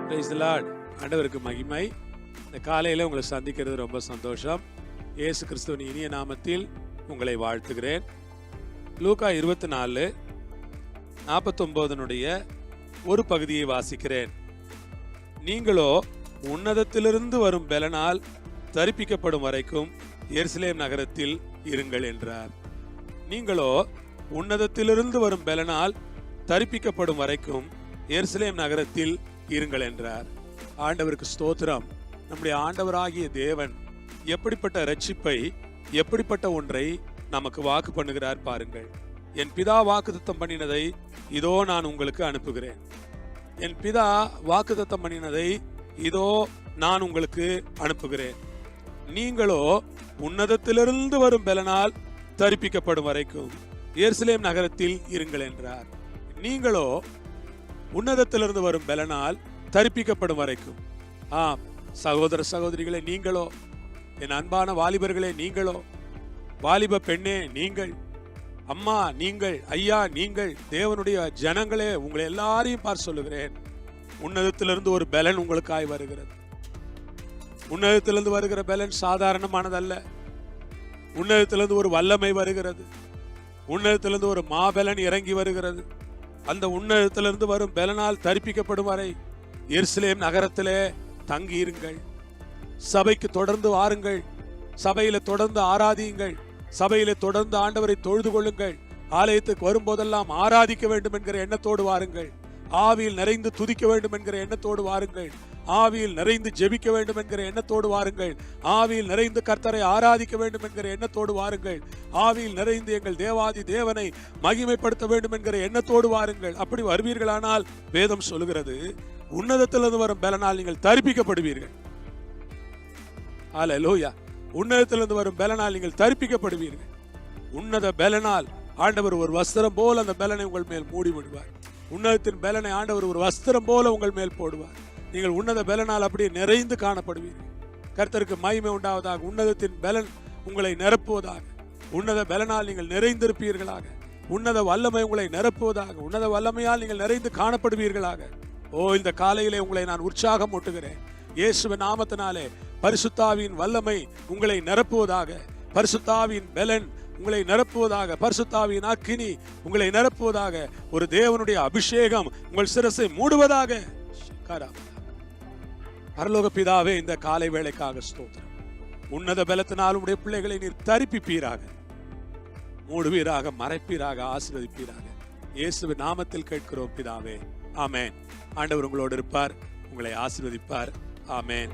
Praise the Lord. ஆண்டவருக்கு மகிமை. இந்த காலையில் உங்களை சந்திக்கிறது ரொம்ப சந்தோஷம். இயேசு கிறிஸ்துவின் இனிய நாமத்தில் உங்களை வாழ்த்துகிறேன். லூக்கா 24:49 ஒரு பகுதியை வாசிக்கிறேன். நீங்களோ உன்னதத்திலிருந்து வரும் பெலனால் தரிப்பிக்கப்படும் வரைக்கும் எருசலேம் நகரத்தில் இருங்கள் என்றார். நீங்களோ உன்னதத்திலிருந்து வரும் பெலனால் தரிப்பிக்கப்படும் வரைக்கும் எருசலேம் நகரத்தில் இருங்கள் என்றார். ஆண்டவருக்கு ஸ்தோத்திரம். நம்முடைய ஆண்டவராகிய தேவன் எப்படிப்பட்ட இரட்சிப்பை, எப்படிப்பட்ட ஒன்றை நமக்கு வாக்கு பண்ணுகிறார் பாருங்கள். என் பிதா வாக்குத்தத்தம் பண்ணினதை இதோ நான் உங்களுக்கு அனுப்புகிறேன். என் பிதா வாக்குத்தத்தம் பண்ணினதை இதோ நான் உங்களுக்கு அனுப்புகிறேன். நீங்களோ உன்னதத்திலிருந்து வரும் பெலனால் தரிப்பிக்கப்படும் வரைக்கும் எருசலேம் நகரத்தில் இருங்கள் என்றார். நீங்களோ உன்னதத்திலிருந்து வரும் பெலனால் தரிப்பிக்கப்படும் வரைக்கும். ஆம் சகோதர சகோதரிகளே, நீங்களோ, என் அன்பான வாலிபர்களே, நீங்களோ, வாலிப பெண்ணே நீங்கள், அம்மா நீங்கள், ஐயா நீங்கள், தேவனுடைய ஜனங்களே, உங்களை எல்லாரையும் பார்த்து சொல்லுகிறேன், உன்னதத்திலிருந்து ஒரு பெலன் உங்களுக்காய் வருகிறது. உன்னதத்திலிருந்து வருகிற பெலன் சாதாரணமானதல்ல. உன்னதத்திலிருந்து ஒரு வல்லமை வருகிறது. உன்னதத்திலிருந்து ஒரு மாபெலன் இறங்கி வருகிறது. அந்த உன்னதத்திலிருந்து வரும் பெலனால் தரிப்பிக்கப்படும் வரை எருசலேம் நகரத்திலே தங்கி இருங்கள். சபைக்கு தொடர்ந்து வாருங்கள். சபையில தொடர்ந்து ஆராதியுங்கள். சபையில தொடர்ந்து ஆண்டவரை தொழுது கொள்ளுங்கள். ஆலயத்துக்கு வரும்போதெல்லாம் ஆராதிக்க வேண்டும் என்கிற எண்ணத்தோடு வாருங்கள். ஆவியில் நிறைந்து துதிக்க வேண்டும் என்கிற எண்ணத்தோடு வாருங்கள். ஆவியில் நிறைந்து ஜெபிக்க வேண்டும் என்கிற எண்ணத்தோடு வாருங்கள். ஆவியில் நிறைந்து கர்த்தரை ஆராதிக்க வேண்டும் என்கிற எண்ணத்தோடு வாருங்கள். ஆவியில் நிறைந்து எங்கள் தேவாதி தேவனை மகிமைப்படுத்த வேண்டும் என்கிற எண்ணத்தோடு வாருங்கள். அப்படி வருவீர்களானால் வேதம் சொல்லுகிறது, உன்னதத்திலிருந்து வரும் பெலனால் நீங்கள் தரிப்பிக்கப்படுவீர்கள். அல்லேலூயா. உன்னதத்திலிருந்து வரும் பெலனால் நீங்கள் தரிப்பிக்கப்படுவீர்கள். உன்னத பெலனால் ஆண்டவர் ஒரு வஸ்திரம் போல அந்த பெலனை உங்கள் மேல் மூடி விடுவார். உன்னதத்தின் பெலனை ஆண்டவர் ஒரு வஸ்திரம் போல உங்கள் மேல் போடுவார். நீங்கள் உன்னத பெலனால் அப்படியே நிறைந்து காணப்படுவீர்கள். கர்த்தருக்கு மகிமை உண்டாவதாக. உன்னதத்தின் பெலன் உங்களை நிரப்புவதாக. உன்னத பெலனால் நீங்கள் நிறைந்திருப்பீர்களாக. உன்னத வல்லமை உங்களை நிரப்புவதாக. உன்னத வல்லமையால் நீங்கள் நிறைந்து காணப்படுவீர்களாக. ஓ, இந்த காலையிலே உங்களை நான் உற்சாகம் ஊட்டுகிறேன். இயேசுவின் நாமத்தினாலே பரிசுத்தாவின் வல்லமை உங்களை நிரப்புவதாக. பரிசுத்தாவின் பெலன் உங்களை நிரப்புவதாக. பரிசுத்தாவின் அக்கினி உங்களை நிரப்புவதாக. ஒரு தேவனுடைய அபிஷேகம் உங்கள் சிரசை மூடுவதாக. பரலோக பிதாவே, இந்த காலை வேளைக்காக ஸ்தோத்திரம். உன்னத பலத்தினால் உடைய பிள்ளைகளை நீர் தரிப்பிப்பீராக, மூடுவீராக, மறைப்பீராக, ஆசீர்வதிப்பீராக. இயேசுவின் நாமத்தில் கேட்கிறோம் பிதாவே, ஆமென். ஆண்டவர் உங்களோடு இருப்பார், உங்களை ஆசீர்வதிப்பார். ஆமென்.